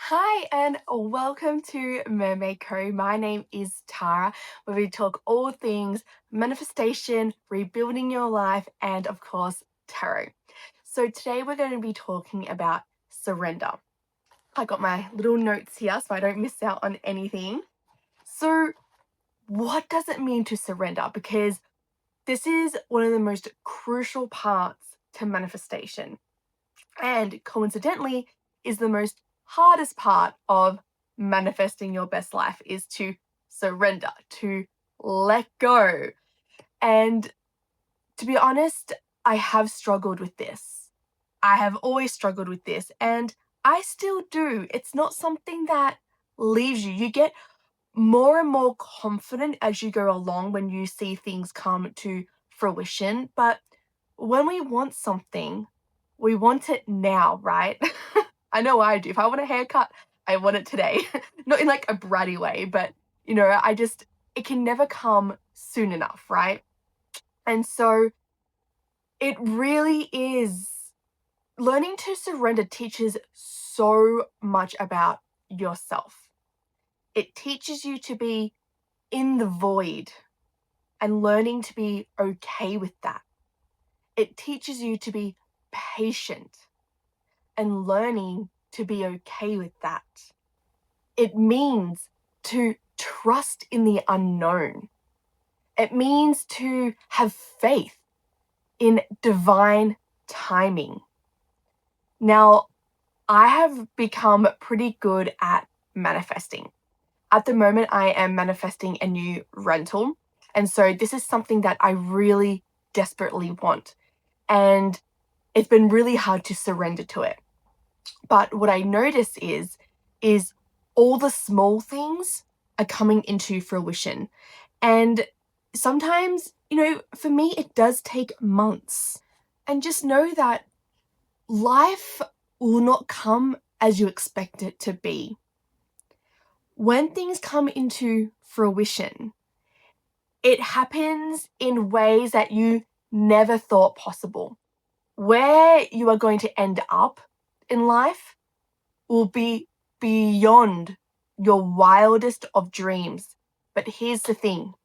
Hi and welcome to Mermaid Co. My name is Tara, where we talk all things manifestation, rebuilding your life, and of course, tarot. So today we're going to be talking about surrender. I got my little notes here so I don't miss out on anything. So, what does it mean to surrender? Because this is one of the most crucial parts to manifestation, and coincidentally is the most hardest part of manifesting your best life is to surrender, to let go. And to be honest, I have struggled with this. I have always struggled with this, and I still do. It's not something that leaves you. You get more and more confident as you go along when you see things come to fruition. But when we want something, we want it now, right? I know I do. If I want a haircut, I want it today. Not in like a bratty way, but it can never come soon enough, right? And so it really is learning to surrender teaches so much about yourself. It teaches you to be in the void and learning to be okay with that. It teaches you to be patient and learning to be okay with that. It means to trust in the unknown. It means to have faith in divine timing. Now, I have become pretty good at manifesting. At the moment, I am manifesting a new rental. And so this is something that I really desperately want. And it's been really hard to surrender to it. But what I notice is all the small things are coming into fruition. And sometimes, for me, it does take months. And just know that life will not come as you expect it to be. When things come into fruition, it happens in ways that you never thought possible. Where you are going to end up in life will be beyond your wildest of dreams. But here's the thing,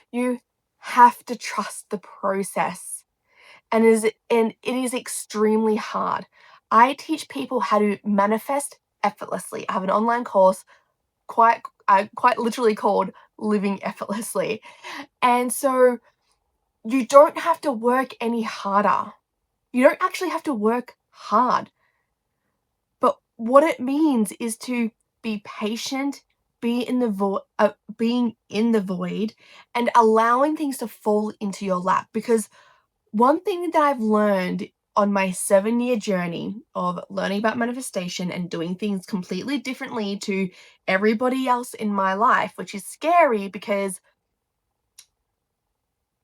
you have to trust the process. And it is extremely hard. I teach people how to manifest effortlessly. I have an online course quite literally called Living Effortlessly. And so you don't have to work any harder. You don't actually have to work hard. But what it means is to be patient, being in the void, and allowing things to fall into your lap. Because one thing that I've learned on my 7-year journey of learning about manifestation and doing things completely differently to everybody else in my life, which is scary because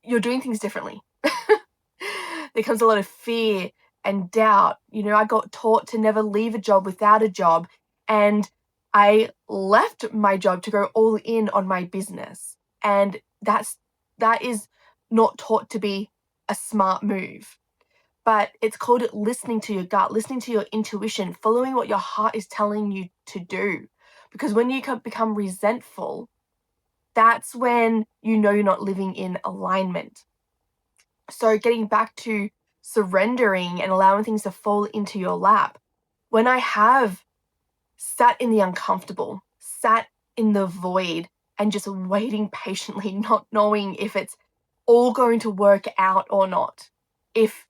you're doing things differently. There comes a lot of fear and doubt. I got taught to never leave a job without a job, and I left my job to go all in on my business. And that is not taught to be a smart move. But it's called listening to your gut, listening to your intuition, following what your heart is telling you to do. Because when you become resentful, that's when you know you're not living in alignment. So getting back to surrendering and allowing things to fall into your lap. When I have sat in the uncomfortable, sat in the void, and just waiting patiently, not knowing if it's all going to work out or not, if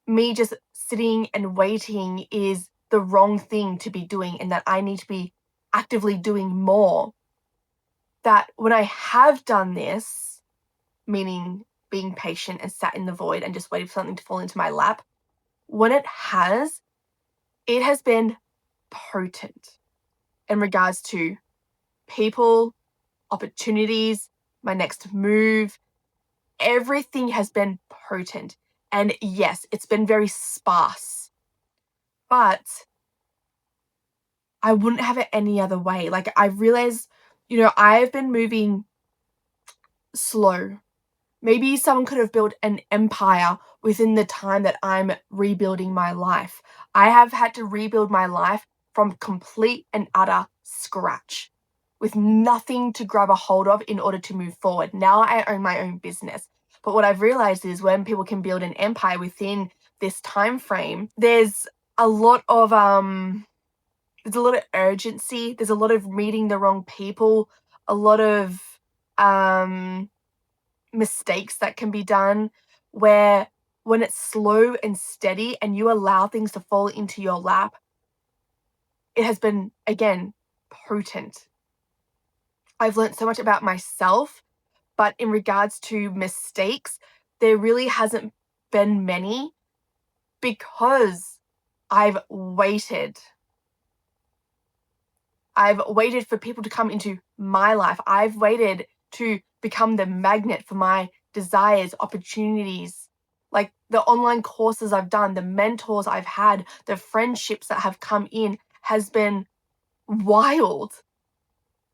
me just sitting and waiting is the wrong thing to be doing and that I need to be actively doing more, that when I have done this, meaning being patient and sat in the void and just waiting for something to fall into my lap, when it has been potent in regards to people, opportunities, my next move. Everything has been potent. And yes, it's been very sparse, but I wouldn't have it any other way. Like, I realized, I've been moving slow. Maybe someone could have built an empire within the time that I'm rebuilding my life. I have had to rebuild my life from complete and utter scratch with nothing to grab a hold of in order to move forward. Now I own my own business. But what I've realized is when people can build an empire within this time frame, there's a lot of urgency. There's a lot of meeting the wrong people, a lot of mistakes that can be done, where when it's slow and steady and you allow things to fall into your lap, it has been, again, potent. I've learned so much about myself, but in regards to mistakes, there really hasn't been many because I've waited. I've waited for people to come into my life. I've waited to become the magnet for my desires, opportunities, like the online courses I've done, the mentors I've had, the friendships that have come in has been wild.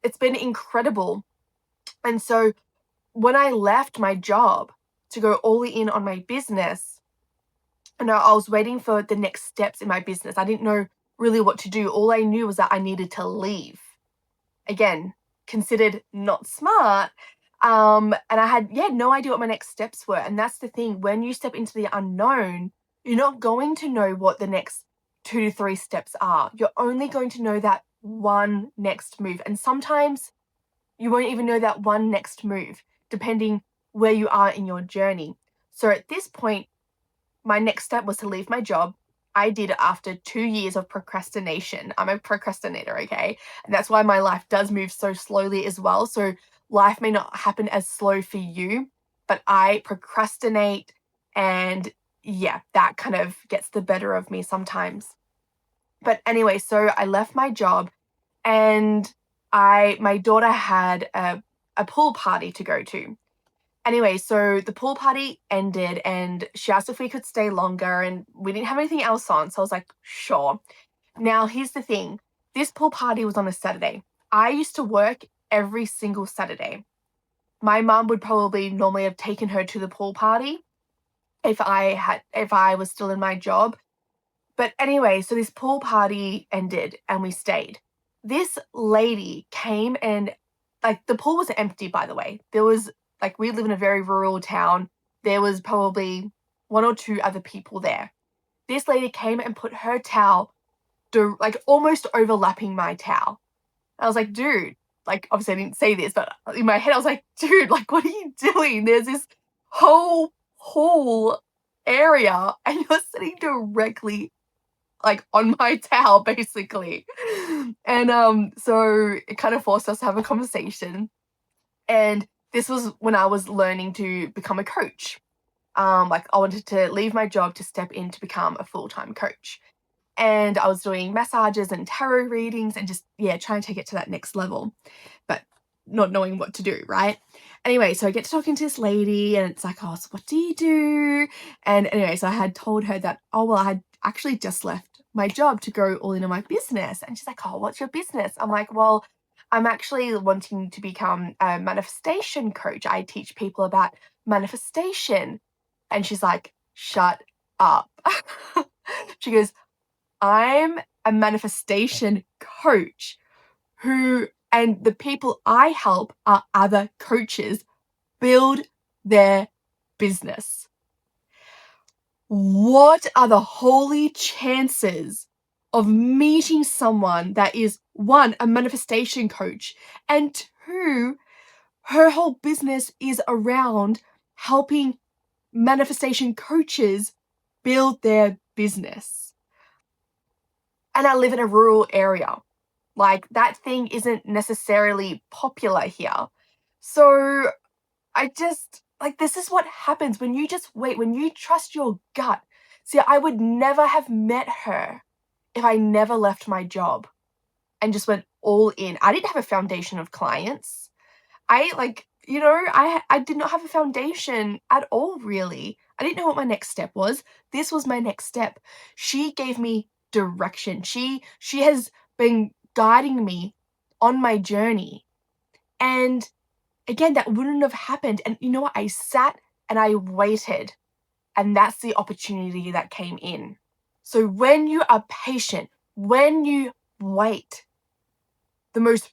It's been incredible. And so when I left my job to go all in on my business, and I was waiting for the next steps in my business. I didn't know really what to do. All I knew was that I needed to leave. Again, considered not smart. And I had, no idea what my next steps were. And that's the thing. When you step into the unknown, you're not going to know what the next 2 to 3 steps are. You're only going to know that one next move. And sometimes you won't even know that one next move, depending where you are in your journey. So at this point, my next step was to leave my job. I did it after 2 years of procrastination. I'm a procrastinator, okay? And that's why my life does move so slowly as well. So life may not happen as slow for you, but I procrastinate, and that kind of gets the better of me sometimes. But anyway, so I left my job, and my daughter had a pool party to go to. Anyway, so the pool party ended and she asked if we could stay longer, and we didn't have anything else on. So I was like, sure. Now, here's the thing. This pool party was on a Saturday. I used to work every single Saturday. My mum would probably normally have taken her to the pool party if I was still in my job. But anyway, so this pool party ended and we stayed. This lady came and, like, the pool was empty, by the way. There was, like, we live in a very rural town. There was probably 1 or 2 other people there. This lady came and put her towel, like, almost overlapping my towel. I was like, dude, like, obviously I didn't say this, but in my head I was like, dude, like, what are you doing? There's this whole pool area and you're sitting directly, like, on my towel, basically. And so it kind of forced us to have a conversation. And this was when I was learning to become a coach. Like, I wanted to leave my job to step in to become a full-time coach. And I was doing massages and tarot readings and just, trying to take it to that next level, but not knowing what to do, right? Anyway, so I get to talking to this lady and it's like, oh, so what do you do? And anyway, so I had told her that, oh, well, I had actually just left my job to go all into my business. And she's like, oh, what's your business? I'm like, well, I'm actually wanting to become a manifestation coach. I teach people about manifestation. And she's like, shut up. She goes, I'm a manifestation coach and the people I help are other coaches build their business. What are the holy chances of meeting someone that is, 1, a manifestation coach, and 2, her whole business is around helping manifestation coaches build their business? And I live in a rural area. Like, that thing isn't necessarily popular here. So I just, like, this is what happens when you just wait, when you trust your gut. See, I would never have met her if I never left my job and just went all in. I didn't have a foundation of clients. I did not have a foundation at all, really. I didn't know what my next step was. This was my next step. She gave me direction. She has been guiding me on my journey. And again, that wouldn't have happened. And you know what? I sat and I waited. And that's the opportunity that came in. So when you are patient, when you wait, the most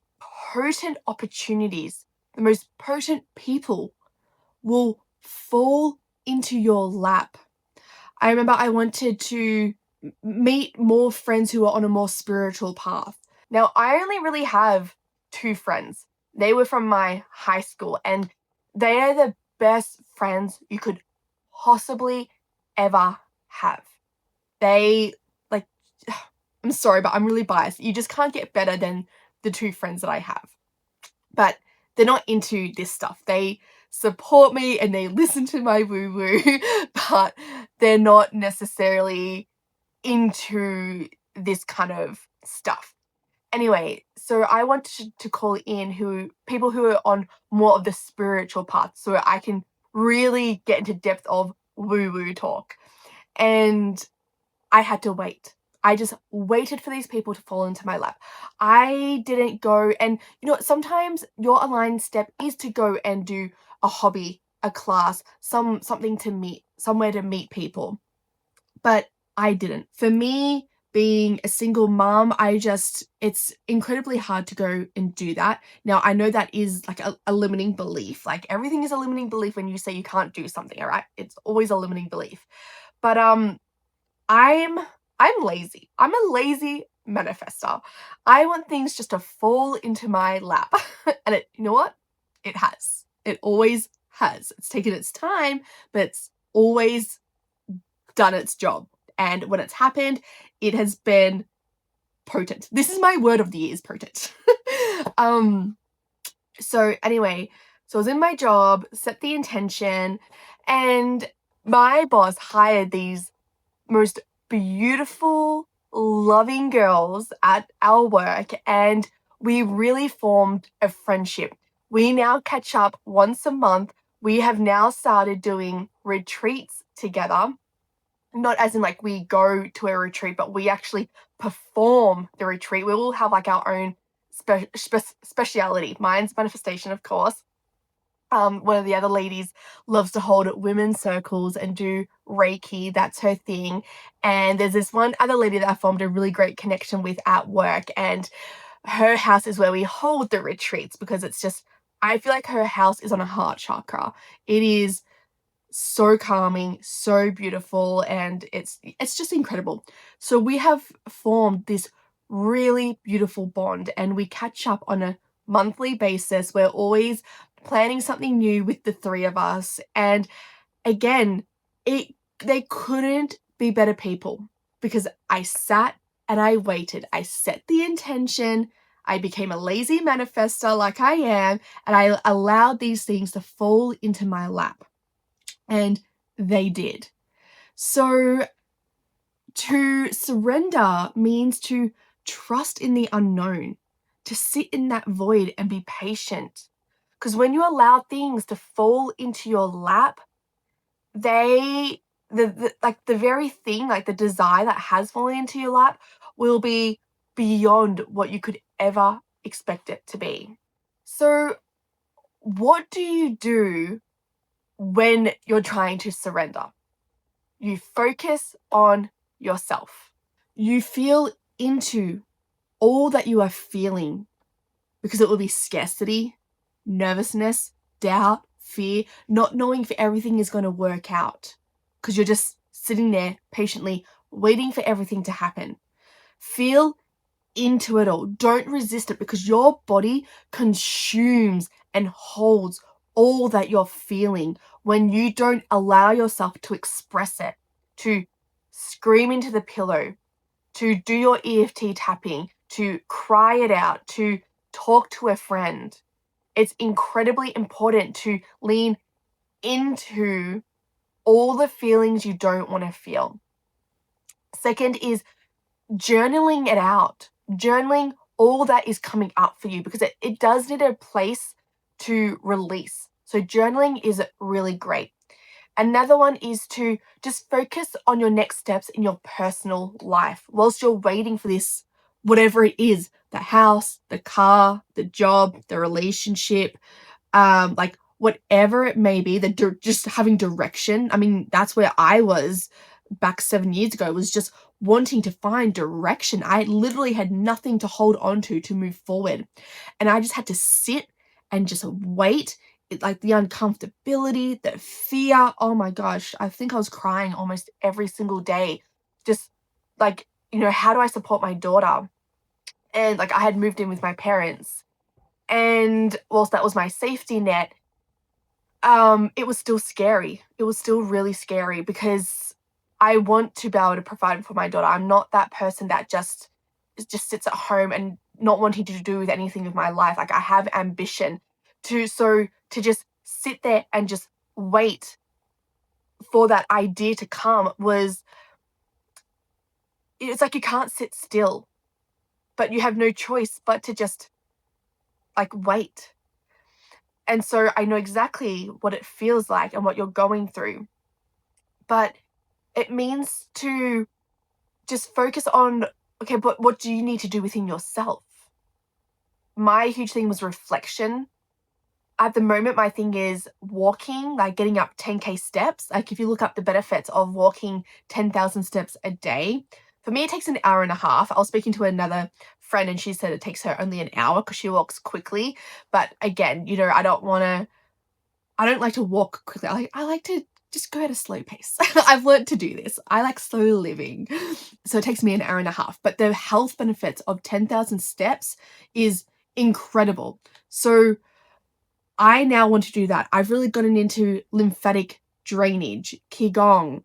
potent opportunities, the most potent people will fall into your lap. I remember I wanted to meet more friends who are on a more spiritual path. Now, I only really have two friends. They were from my high school, and they are the best friends you could possibly ever have. They, like, I'm sorry, but I'm really biased. You just can't get better than the two friends that I have. But they're not into this stuff. They support me and they listen to my woo-woo, but they're not necessarily into this kind of stuff. Anyway, so I wanted to call in people who are on more of the spiritual path so I can really get into depth of woo-woo talk. And I had to wait. I just waited for these people to fall into my lap. I didn't go and, sometimes your aligned step is to go and do a hobby, a class, something to meet, somewhere to meet people. But I didn't. For me, being a single mom, it's incredibly hard to go and do that. Now, I know that is like a limiting belief. Like everything is a limiting belief when you say you can't do something, all right? It's always a limiting belief. But I'm lazy. I'm a lazy manifester. I want things just to fall into my lap. And you know what? It has. It always has. It's taken its time, but it's always done its job. And when it's happened, it has been potent. This is my word of the year, is potent. So anyway, so I was in my job, set the intention, and my boss hired these most beautiful, loving girls at our work, and we really formed a friendship. We now catch up once a month. We have now started doing retreats together. Not as in like we go to a retreat, but we actually perform the retreat. We will have like our own speciality. Mine's manifestation, of course. One of the other ladies loves to hold women's circles and do Reiki. That's her thing. And there's this one other lady that I formed a really great connection with at work. And her house is where we hold the retreats because I feel like her house is on a heart chakra. It is so calming, so beautiful, and it's just incredible. So we have formed this really beautiful bond, and we catch up on a monthly basis. We're always planning something new with the three of us, and again, they couldn't be better people because I sat and I waited. I set the intention. I became a lazy manifester like I am, and I allowed these things to fall into my lap. And they did. So to surrender means to trust in the unknown, to sit in that void and be patient. Because when you allow things to fall into your lap, the very thing, like the desire that has fallen into your lap, will be beyond what you could ever expect it to be. So what do you do when you're trying to surrender? You focus on yourself. You feel into all that you are feeling because it will be scarcity, nervousness, doubt, fear, not knowing if everything is going to work out because you're just sitting there patiently waiting for everything to happen. Feel into it all. Don't resist it because your body consumes and holds all that you're feeling when you don't allow yourself to express it, to scream into the pillow, to do your EFT tapping, to cry it out, to talk to a friend. It's incredibly important to lean into all the feelings you don't want to feel. Second is journaling it out. Journaling all that is coming up for you because it does need a place to release. So journaling is really great. Another one is to just focus on your next steps in your personal life whilst you're waiting for this, whatever it is, the house, the car, the job, the relationship, like whatever it may be, just having direction. I mean, that's where I was back 7 years ago, was just wanting to find direction. I literally had nothing to hold on to move forward. And I just had to sit and just wait. Like the uncomfortability, the fear. Oh my gosh. I think I was crying almost every single day. Just like, how do I support my daughter? And like I had moved in with my parents. And whilst that was my safety net, it was still scary. It was still really scary because I want to be able to provide for my daughter. I'm not that person that just sits at home and not wanting to do with anything with my life. Like I have ambition to just sit there and just wait for that idea to come it's like you can't sit still, but you have no choice but to just like wait. And so I know exactly what it feels like and what you're going through. But it means to just focus on, okay, but what do you need to do within yourself? My huge thing was reflection. At the moment, my thing is walking, like getting up 10K steps. Like if you look up the benefits of walking 10,000 steps a day, for me, it takes an hour and a half. I was speaking to another friend and she said it takes her only an hour because she walks quickly. But again, I don't like to walk quickly. I like to just go at a slow pace. I've learned to do this. I like slow living. So it takes me an hour and a half. But the health benefits of 10,000 steps is incredible. So I now want to do that. I've really gotten into lymphatic drainage, Qigong.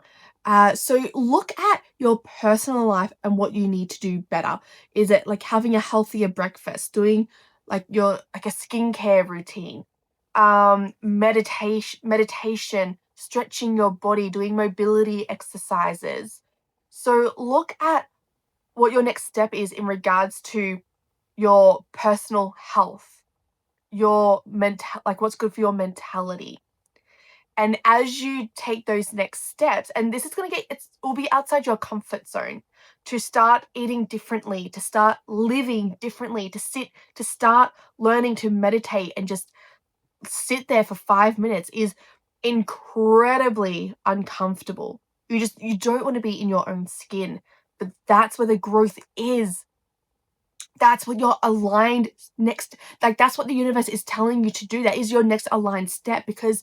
So look at your personal life and what you need to do better. Is it like having a healthier breakfast, doing like a skincare routine, meditation, stretching your body, doing mobility exercises. So look at what your next step is in regards to your personal health, like what's good for your mentality. And as you take those next steps, and this is it will be outside your comfort zone, to start eating differently, to start living differently, to start learning to meditate and just sit there for 5 minutes is incredibly uncomfortable. You don't want to be in your own skin, but that's where the growth is. That's what your aligned next, like that's what the universe is telling you to do. That is your next aligned step, because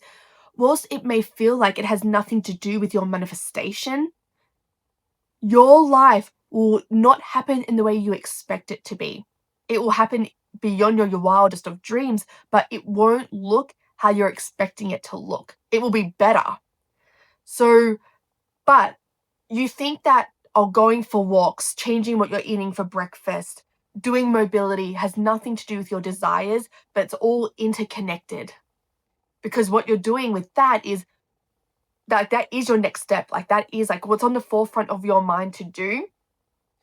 whilst it may feel like it has nothing to do with your manifestation, your life will not happen in the way you expect it to be. It will happen beyond your wildest of dreams, but it won't look how you're expecting it to look. It will be better. So, but you think that going for walks, changing what you're eating for breakfast, doing mobility has nothing to do with your desires, but it's all interconnected. Because what you're doing with that is that is your next step. Like that is like what's on the forefront of your mind to do.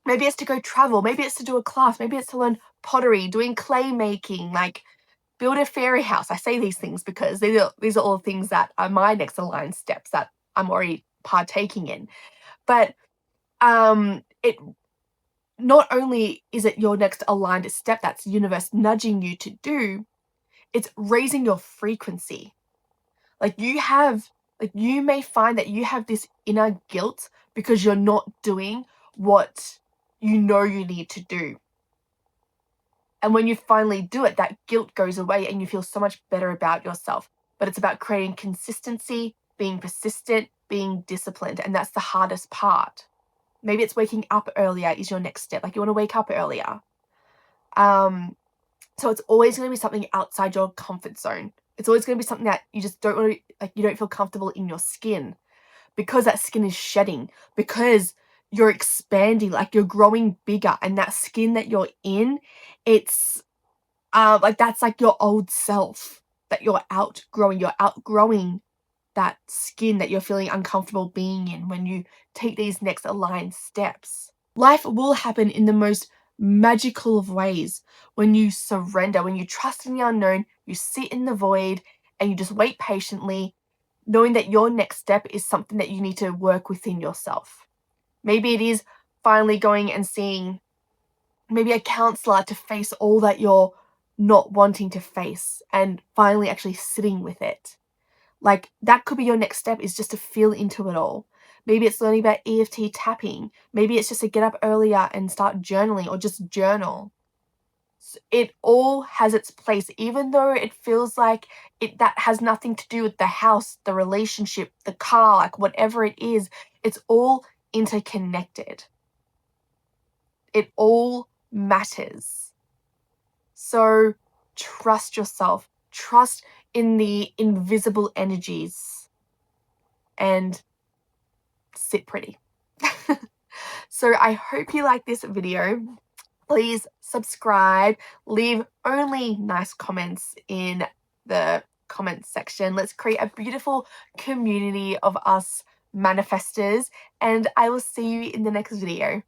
Maybe it's to go travel, maybe it's to do a class, maybe it's to learn pottery, doing clay making, like build a fairy house. I say these things because these are all things that are my next aligned steps that I'm already partaking in. But it not only is it your next aligned step that's the universe nudging you to do, it's raising your frequency. Like you may find that you have this inner guilt because you're not doing what you know you need to do. And when you finally do it, that guilt goes away and you feel so much better about yourself. But it's about creating consistency, being persistent, being disciplined. And that's the hardest part. Maybe it's waking up earlier is your next step. Like you want to wake up earlier. So it's always going to be something outside your comfort zone. It's always going to be something that you just don't want to, like you don't feel comfortable in your skin, because that skin is shedding, because you're expanding, like you're growing bigger, and that skin that you're in, it's like that's like your old self that you're outgrowing. You're outgrowing that skin that you're feeling uncomfortable being in when you take these next aligned steps. Life will happen in the most magical of ways when you surrender, when you trust in the unknown, you sit in the void, and you just wait patiently, knowing that your next step is something that you need to work within yourself. Maybe it is finally going and seeing maybe a counselor to face all that you're not wanting to face and finally actually sitting with it. Like that could be your next step, is just to feel into it all. Maybe it's learning about EFT tapping. Maybe it's just to get up earlier and start journaling or just journal. It all has its place, even though it feels like that has nothing to do with the house, the relationship, the car, like whatever it is, it's all interconnected. It all matters. So trust yourself, trust in the invisible energies, and sit pretty. So I hope you like this video. Please subscribe, leave only nice comments in the comments section. Let's create a beautiful community of us manifestors, and I will see you in the next video.